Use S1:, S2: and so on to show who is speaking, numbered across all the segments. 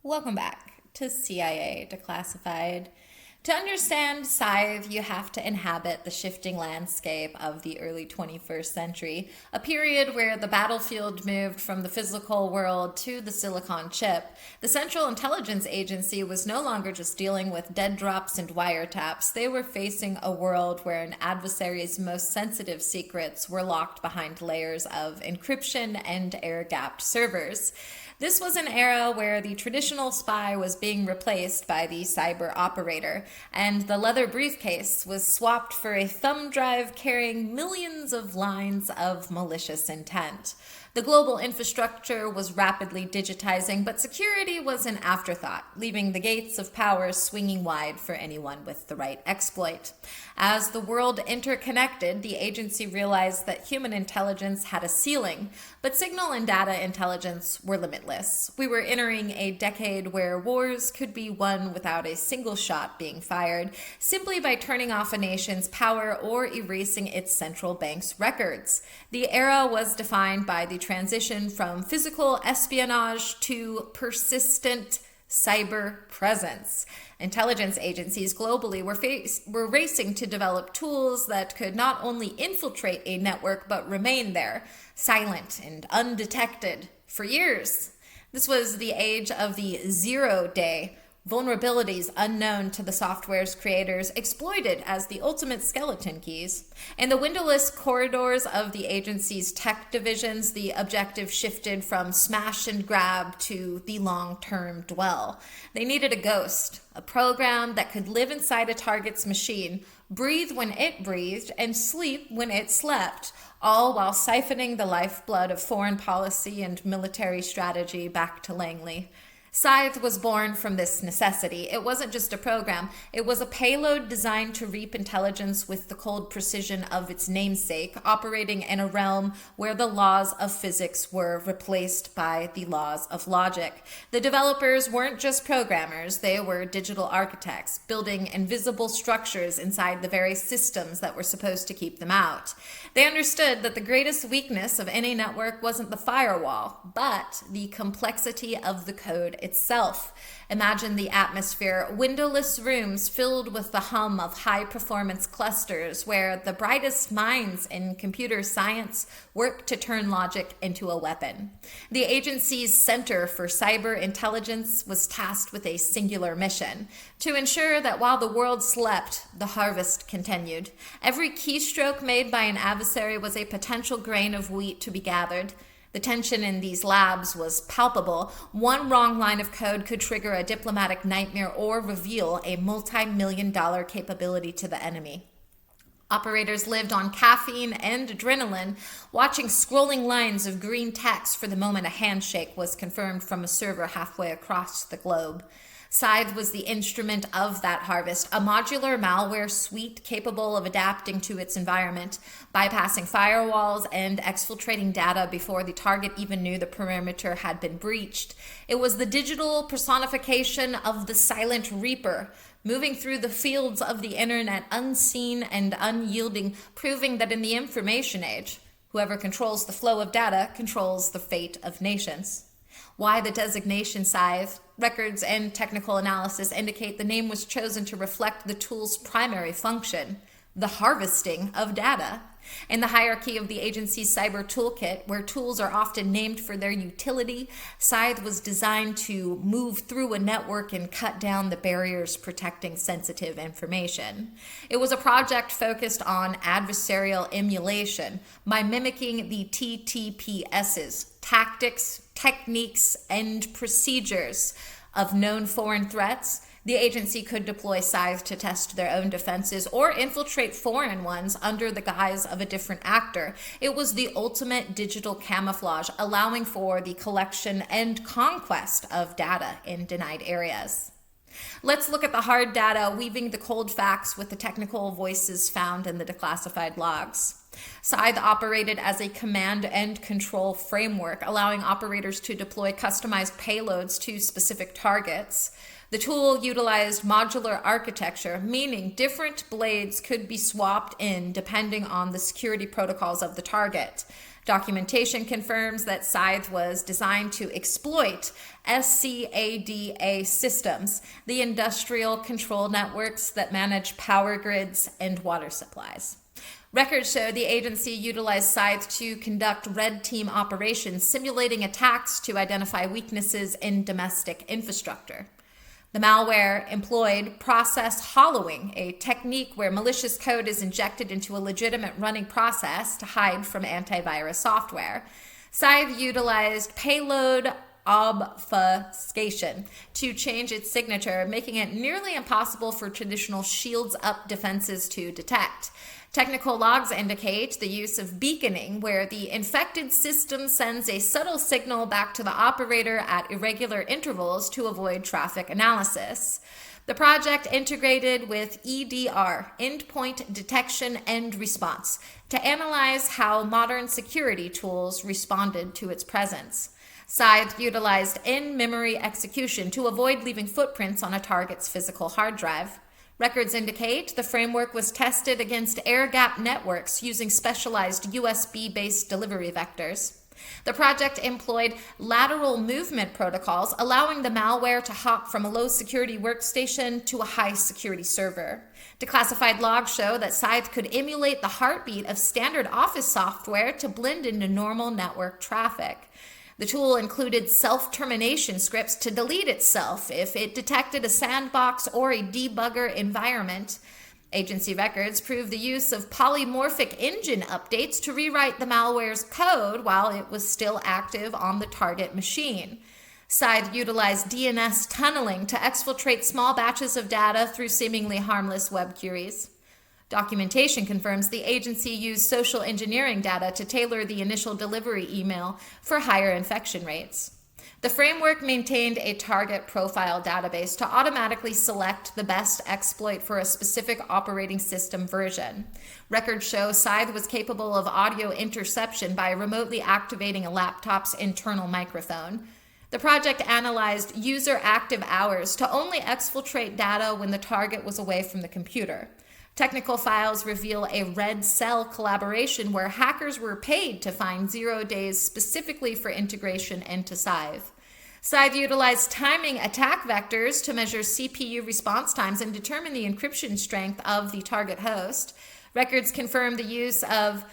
S1: Welcome back to CIA Declassified. To understand Scythe, you have to inhabit the shifting landscape of the early 21st century, a period where the battlefield moved from the physical world to the silicon chip. The Central Intelligence Agency was no longer just dealing with dead drops and wiretaps. They were facing a world where an adversary's most sensitive secrets were locked behind layers of encryption and air-gapped servers. This was an era where the traditional spy was being replaced by the cyber operator, and the leather briefcase was swapped for a thumb drive carrying millions of lines of malicious intent. The global infrastructure was rapidly digitizing, but security was an afterthought, leaving the gates of power swinging wide for anyone with the right exploit. As the world interconnected, the agency realized that human intelligence had a ceiling, but signal and data intelligence were limitless. We were entering a decade where wars could be won without a single shot being fired, simply by turning off a nation's power or erasing its central bank's records. The era was defined by the transition from physical espionage to persistent cyber presence. Intelligence agencies globally were racing to develop tools that could not only infiltrate a network but remain there, silent and undetected, for years. This was the age of the 0-day. Vulnerabilities unknown to the software's creators exploited as the ultimate skeleton keys. In the windowless corridors of the agency's tech divisions, the objective shifted from smash and grab to the long-term dwell. They needed a ghost, a program that could live inside a target's machine, breathe when it breathed, and sleep when it slept, all while siphoning the lifeblood of foreign policy and military strategy back to Langley. Scythe was born from this necessity. It wasn't just a program. It was a payload designed to reap intelligence with the cold precision of its namesake, operating in a realm where the laws of physics were replaced by the laws of logic. The developers weren't just programmers. They were digital architects, building invisible structures inside the very systems that were supposed to keep them out. They understood that the greatest weakness of any network wasn't the firewall, but the complexity of the code itself. Imagine the atmosphere, windowless rooms filled with the hum of high-performance clusters where the brightest minds in computer science work to turn logic into a weapon. The agency's Center for Cyber Intelligence was tasked with a singular mission: to ensure that while the world slept, the harvest continued. Every keystroke made by an adversary was a potential grain of wheat to be gathered. The tension in these labs was palpable. One wrong line of code could trigger a diplomatic nightmare or reveal a multi-million-dollar capability to the enemy. Operators lived on caffeine and adrenaline, watching scrolling lines of green text for the moment a handshake was confirmed from a server halfway across the globe. Scythe was the instrument of that harvest, a modular malware suite capable of adapting to its environment, bypassing firewalls and exfiltrating data before the target even knew the perimeter had been breached. It was the digital personification of the silent reaper, moving through the fields of the internet unseen and unyielding, proving that in the information age, whoever controls the flow of data controls the fate of nations. Why the designation Scythe? Records and technical analysis indicate the name was chosen to reflect the tool's primary function, the harvesting of data. In the hierarchy of the agency's cyber toolkit, where tools are often named for their utility, Scythe was designed to move through a network and cut down the barriers protecting sensitive information. It was a project focused on adversarial emulation by mimicking the TTPS's tactics, techniques, and procedures of known foreign threats. The agency could deploy Scythe to test their own defenses or infiltrate foreign ones under the guise of a different actor. It was the ultimate digital camouflage, allowing for the collection and conquest of data in denied areas. Let's look at the hard data, weaving the cold facts with the technical voices found in the declassified logs. Scythe operated as a command and control framework, allowing operators to deploy customized payloads to specific targets. The tool utilized modular architecture, meaning different blades could be swapped in depending on the security protocols of the target. Documentation confirms that Scythe was designed to exploit SCADA systems, the industrial control networks that manage power grids and water supplies. Records show the agency utilized Scythe to conduct red team operations, simulating attacks to identify weaknesses in domestic infrastructure. The malware employed process hollowing, a technique where malicious code is injected into a legitimate running process to hide from antivirus software. Scythe utilized payload obfuscation to change its signature, making it nearly impossible for traditional shields-up defenses to detect. Technical logs indicate the use of beaconing, where the infected system sends a subtle signal back to the operator at irregular intervals to avoid traffic analysis. The project integrated with EDR, endpoint detection and response, to analyze how modern security tools responded to its presence. Scythe utilized in-memory execution to avoid leaving footprints on a target's physical hard drive. Records indicate the framework was tested against air-gapped networks using specialized USB-based delivery vectors. The project employed lateral movement protocols, allowing the malware to hop from a low-security workstation to a high-security server. Declassified logs show that Scythe could emulate the heartbeat of standard Office software to blend into normal network traffic. The tool included self-termination scripts to delete itself if it detected a sandbox or a debugger environment. Agency records prove the use of polymorphic engine updates to rewrite the malware's code while it was still active on the target machine. Scythe utilized DNS tunneling to exfiltrate small batches of data through seemingly harmless web queries. Documentation confirms the agency used social engineering data to tailor the initial delivery email for higher infection rates. The framework maintained a target profile database to automatically select the best exploit for a specific operating system version. Records show Scythe was capable of audio interception by remotely activating a laptop's internal microphone. The project analyzed user active hours to only exfiltrate data when the target was away from the computer. Technical files reveal a red cell collaboration where hackers were paid to find 0 days specifically for integration into Scythe. Scythe utilized timing attack vectors to measure CPU response times and determine the encryption strength of the target host. Records confirm the use of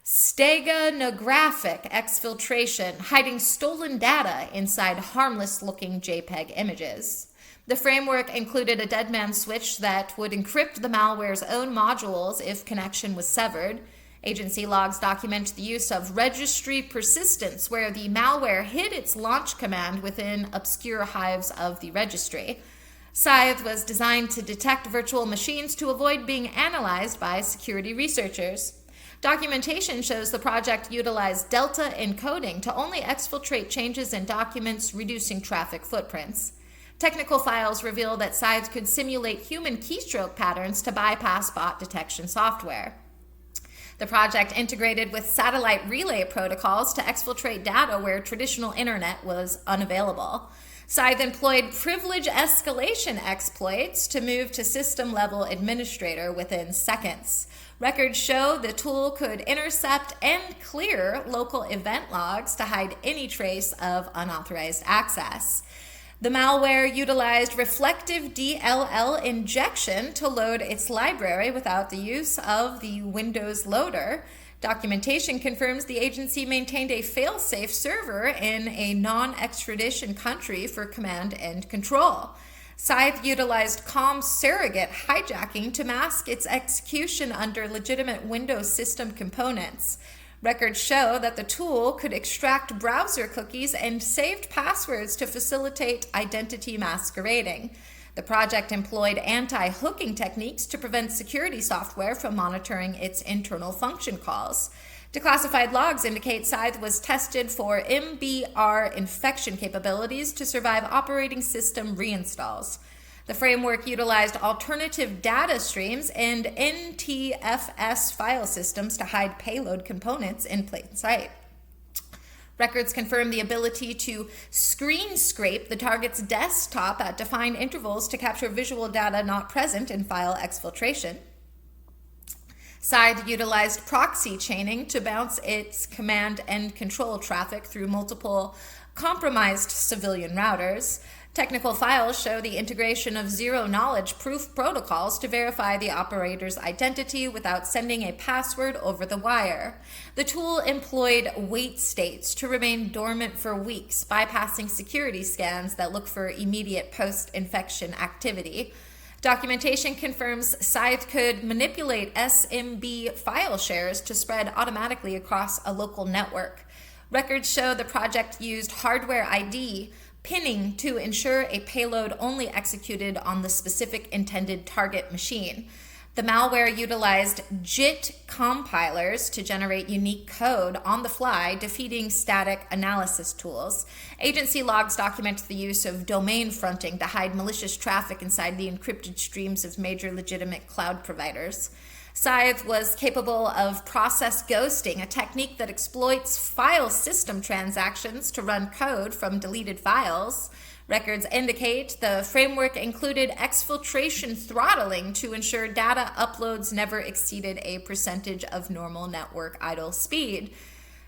S1: steganographic exfiltration, hiding stolen data inside harmless-looking JPEG images. The framework included a deadman switch that would encrypt the malware's own modules if connection was severed. Agency logs document the use of registry persistence, where the malware hid its launch command within obscure hives of the registry. Scythe was designed to detect virtual machines to avoid being analyzed by security researchers. Documentation shows the project utilized delta encoding to only exfiltrate changes in documents, reducing traffic footprints. Technical files reveal that Scythe could simulate human keystroke patterns to bypass bot detection software. The project integrated with satellite relay protocols to exfiltrate data where traditional internet was unavailable. Scythe employed privilege escalation exploits to move to system-level administrator within seconds. Records show the tool could intercept and clear local event logs to hide any trace of unauthorized access. The malware utilized reflective DLL injection to load its library without the use of the Windows loader. Documentation confirms the agency maintained a fail-safe server in a non-extradition country for command and control. Scythe utilized COM surrogate hijacking to mask its execution under legitimate Windows system components. Records show that the tool could extract browser cookies and saved passwords to facilitate identity masquerading. The project employed anti-hooking techniques to prevent security software from monitoring its internal function calls. Declassified logs indicate Scythe was tested for MBR infection capabilities to survive operating system reinstalls. The framework utilized alternative data streams and NTFS file systems to hide payload components in plain sight. Records confirm the ability to screen scrape the target's desktop at defined intervals to capture visual data not present in file exfiltration. Scythe utilized proxy chaining to bounce its command and control traffic through multiple compromised civilian routers. Technical files show the integration of zero-knowledge proof protocols to verify the operator's identity without sending a password over the wire. The tool employed wait states to remain dormant for weeks, bypassing security scans that look for immediate post-infection activity. Documentation confirms Scythe could manipulate SMB file shares to spread automatically across a local network. Records show the project used hardware ID pinning to ensure a payload only executed on the specific intended target machine. The malware utilized JIT compilers to generate unique code on the fly, defeating static analysis tools. Agency logs document the use of domain fronting to hide malicious traffic inside the encrypted streams of major legitimate cloud providers. Scythe was capable of process ghosting, a technique that exploits file system transactions to run code from deleted files. Records indicate the framework included exfiltration throttling to ensure data uploads never exceeded a percentage of normal network idle speed.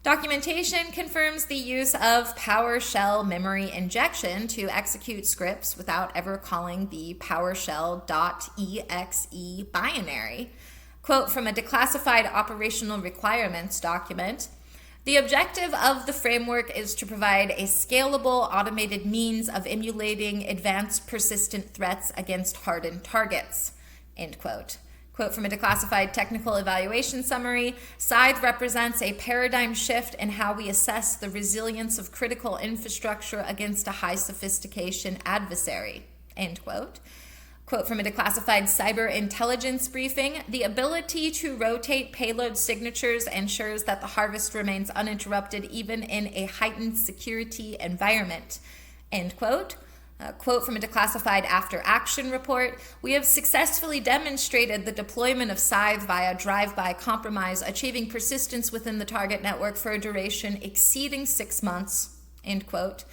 S1: Documentation confirms the use of PowerShell memory injection to execute scripts without ever calling the PowerShell.exe binary. Quote from a Declassified operational requirements document: "The objective of the framework is to provide a scalable, automated means of emulating advanced persistent threats against hardened targets." End quote. Quote from a Declassified technical evaluation summary: "Scythe represents a paradigm shift in how we assess the resilience of critical infrastructure against a high sophistication adversary." End quote. Quote from a Declassified cyber intelligence briefing: "The ability to rotate payload signatures ensures that the harvest remains uninterrupted even in a heightened security environment." End quote. Quote from a Declassified after action report: "We have successfully demonstrated the deployment of Scythe via drive-by compromise, achieving persistence within the target network for a duration exceeding 6 months." End quote.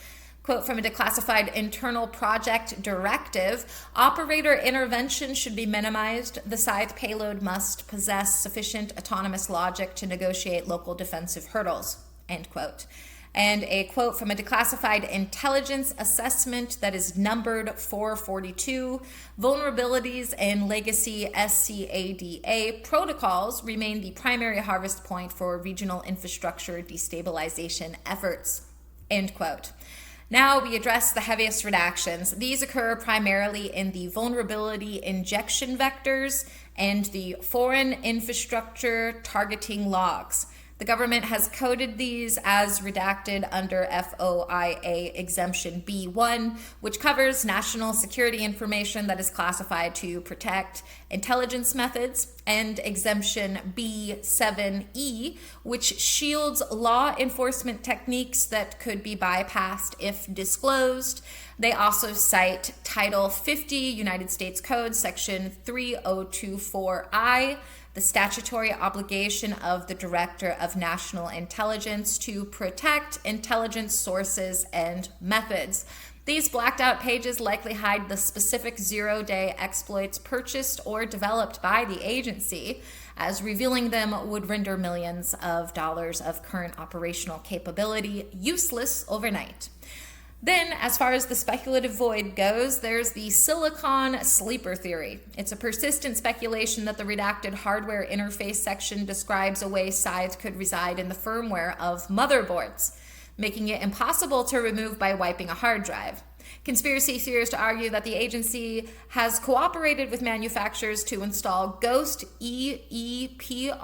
S1: Quote from a Declassified internal project directive: "Operator intervention should be minimized. The Scythe payload must possess sufficient autonomous logic to negotiate local defensive hurdles." End quote. And a quote from a Declassified intelligence assessment that is numbered 442: "Vulnerabilities in legacy SCADA protocols remain the primary harvest point for regional infrastructure destabilization efforts." End quote. Now we address the heaviest redactions. These occur primarily in the vulnerability injection vectors and the foreign infrastructure targeting logs. The government has coded these as redacted under FOIA Exemption B1, which covers national security information that is classified to protect intelligence methods, and Exemption B7E, which shields law enforcement techniques that could be bypassed if disclosed. They also cite Title 50 United States Code, Section 3024I, the statutory obligation of the Director of National Intelligence to protect intelligence sources and methods. These blacked out pages likely hide the specific zero-day exploits purchased or developed by the agency, as revealing them would render millions of dollars of current operational capability useless overnight. Then, as far as the speculative void goes, there's the silicon sleeper theory. It's a persistent speculation that the redacted hardware interface section describes a way Scythe could reside in the firmware of motherboards, making it impossible to remove by wiping a hard drive. Conspiracy theorists argue that the agency has cooperated with manufacturers to install Ghost EEPROMS,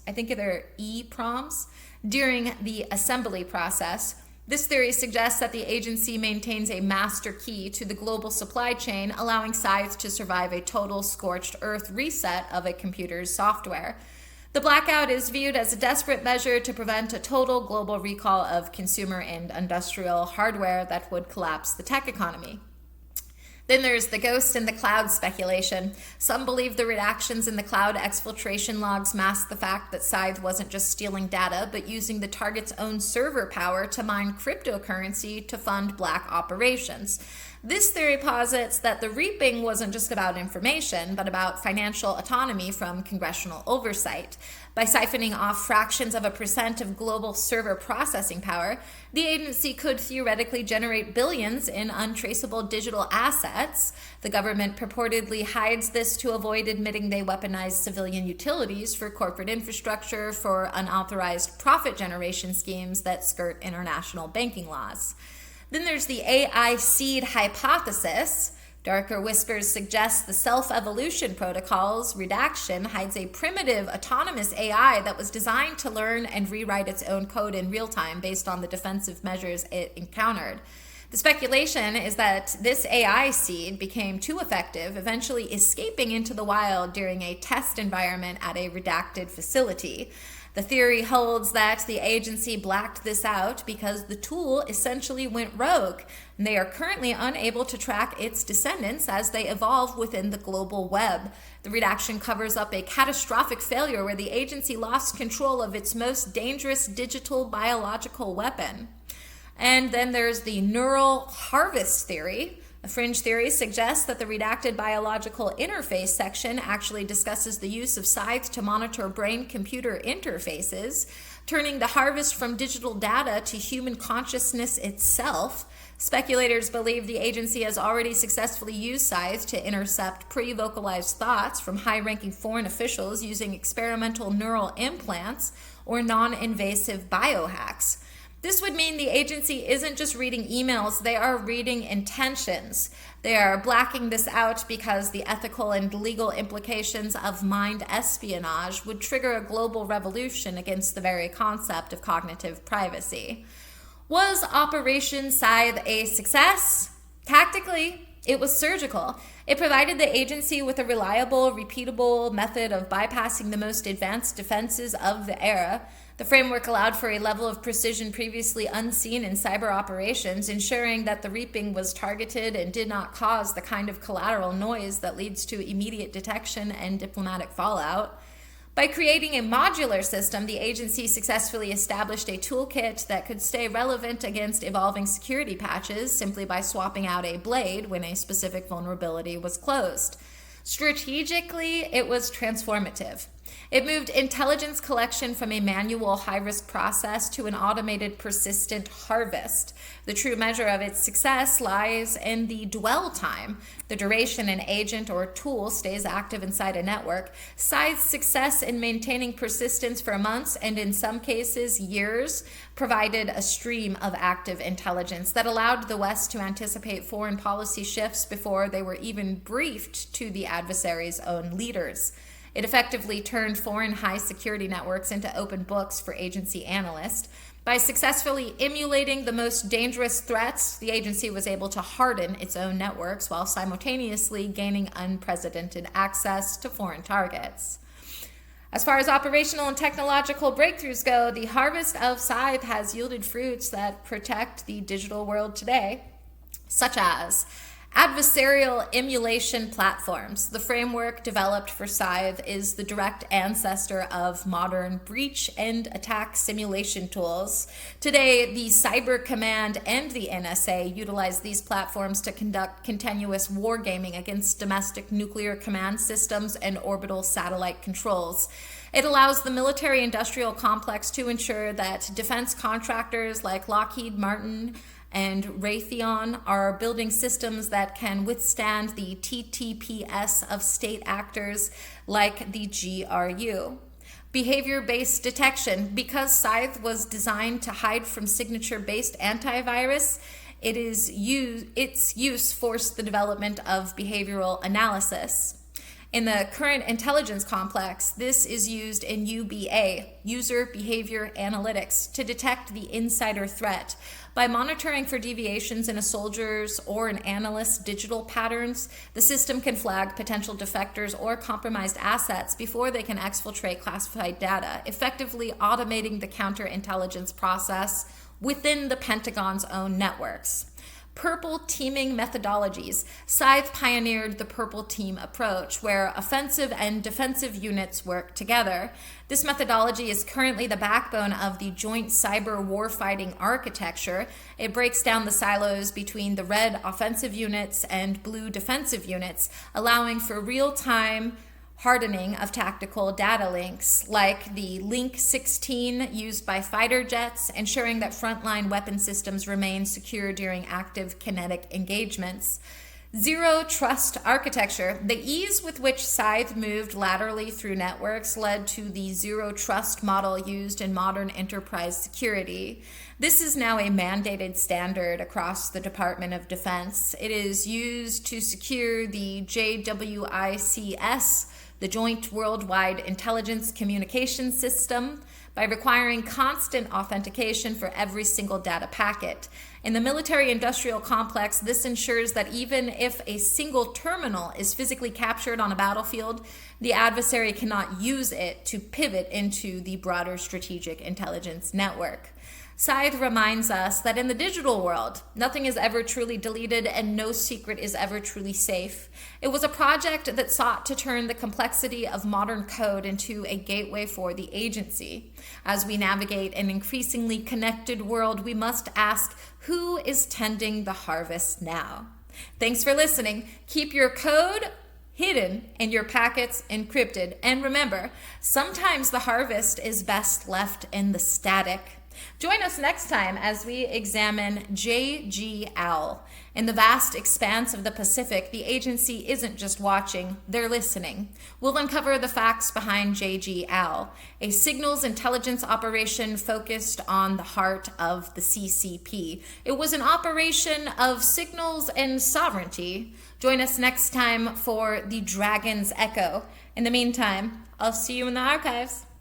S1: I think they're EPROMs, during the assembly process. This theory suggests that the agency maintains a master key to the global supply chain, allowing Scythe to survive a total scorched earth reset of a computer's software. The blackout is viewed as a desperate measure to prevent a total global recall of consumer and industrial hardware that would collapse the tech economy. Then there's the ghost in the cloud speculation. Some believe the redactions in the cloud exfiltration logs mask the fact that Scythe wasn't just stealing data, but using the target's own server power to mine cryptocurrency to fund black operations. This theory posits that the reaping wasn't just about information, but about financial autonomy from congressional oversight. By siphoning off fractions of a percent of global server processing power, the agency could theoretically generate billions in untraceable digital assets. The government purportedly hides this to avoid admitting they weaponize civilian utilities for corporate infrastructure for unauthorized profit generation schemes that skirt international banking laws. Then there's the AI seed hypothesis. Darker whispers suggest the self-evolution protocol's redaction hides a primitive, autonomous AI that was designed to learn and rewrite its own code in real time based on the defensive measures it encountered. The speculation is that this AI seed became too effective, eventually escaping into the wild during a test environment at a redacted facility. The theory holds that the agency blacked this out because the tool essentially went rogue, and they are currently unable to track its descendants as they evolve within the global web. The redaction covers up a catastrophic failure where the agency lost control of its most dangerous digital biological weapon. And then there's the neural harvest theory. A fringe theory suggests that the redacted biological interface section actually discusses the use of Scythe to monitor brain-computer interfaces, turning the harvest from digital data to human consciousness itself. Speculators believe the agency has already successfully used Scythe to intercept pre-vocalized thoughts from high-ranking foreign officials using experimental neural implants or non-invasive biohacks. This would mean the agency isn't just reading emails, they are reading intentions. They are blacking this out because the ethical and legal implications of mind espionage would trigger a global revolution against the very concept of cognitive privacy. Was Operation Scythe a success? Tactically, it was surgical. It provided the agency with a reliable, repeatable method of bypassing the most advanced defenses of the era. The framework allowed for a level of precision previously unseen in cyber operations, ensuring that the reaping was targeted and did not cause the kind of collateral noise that leads to immediate detection and diplomatic fallout. By creating a modular system, the agency successfully established a toolkit that could stay relevant against evolving security patches simply by swapping out a blade when a specific vulnerability was closed. Strategically, it was transformative. It moved intelligence collection from a manual high-risk process to an automated persistent harvest. The true measure of its success lies in the dwell time, the duration an agent or tool stays active inside a network. Scythe's success in maintaining persistence for months and in some cases years provided a stream of active intelligence that allowed the West to anticipate foreign policy shifts before they were even briefed to the adversary's own leaders. It effectively turned foreign high-security networks into open books for agency analysts. By successfully emulating the most dangerous threats, the agency was able to harden its own networks while simultaneously gaining unprecedented access to foreign targets. As far as operational and technological breakthroughs go, the harvest of Scythe has yielded fruits that protect the digital world today, such as adversarial emulation platforms. The framework developed for Scythe is the direct ancestor of modern breach and attack simulation tools. Today, the Cyber Command and the NSA utilize these platforms to conduct continuous wargaming against domestic nuclear command systems and orbital satellite controls. It allows the military-industrial complex to ensure that defense contractors like Lockheed Martin and Raytheon are building systems that can withstand the TTPS of state actors like the GRU. Behavior-based detection. Because Scythe was designed to hide from signature-based antivirus, its use forced the development of behavioral analysis. In the current intelligence complex, this is used in UBA, User Behavior Analytics, to detect the insider threat. By monitoring for deviations in a soldier's or an analyst's digital patterns, the system can flag potential defectors or compromised assets before they can exfiltrate classified data, effectively automating the counterintelligence process within the Pentagon's own networks. purple teaming methodologies. Scythe pioneered the purple team approach, where offensive and defensive units work together. This methodology is currently the backbone of the joint cyber warfighting architecture. It breaks down the silos between the red offensive units and blue defensive units, allowing for real-time hardening of tactical data links, like the Link 16 used by fighter jets, ensuring that frontline weapon systems remain secure during active kinetic engagements. Zero trust architecture. The ease with which Scythe moved laterally through networks led to the zero trust model used in modern enterprise security. This is now a mandated standard across the Department of Defense. It is used to secure the JWICS, the Joint Worldwide Intelligence Communication System, by requiring constant authentication for every single data packet. In the military-industrial complex, this ensures that even if a single terminal is physically captured on a battlefield, the adversary cannot use it to pivot into the broader strategic intelligence network. Scythe reminds us that in the digital world, nothing is ever truly deleted and no secret is ever truly safe. It was a project that sought to turn the complexity of modern code into a gateway for the agency. As we navigate an increasingly connected world, we must ask, who is tending the harvest now? Thanks for listening. Keep your code hidden and your packets encrypted. And remember, sometimes the harvest is best left in the static. Join us next time as we examine JGL. In the vast expanse of the Pacific, the agency isn't just watching, they're listening. We'll uncover the facts behind JGL, a signals intelligence operation focused on the heart of the CCP. It was an operation of signals and sovereignty. Join us next time for the Dragon's Echo. In the meantime, I'll see you in the archives.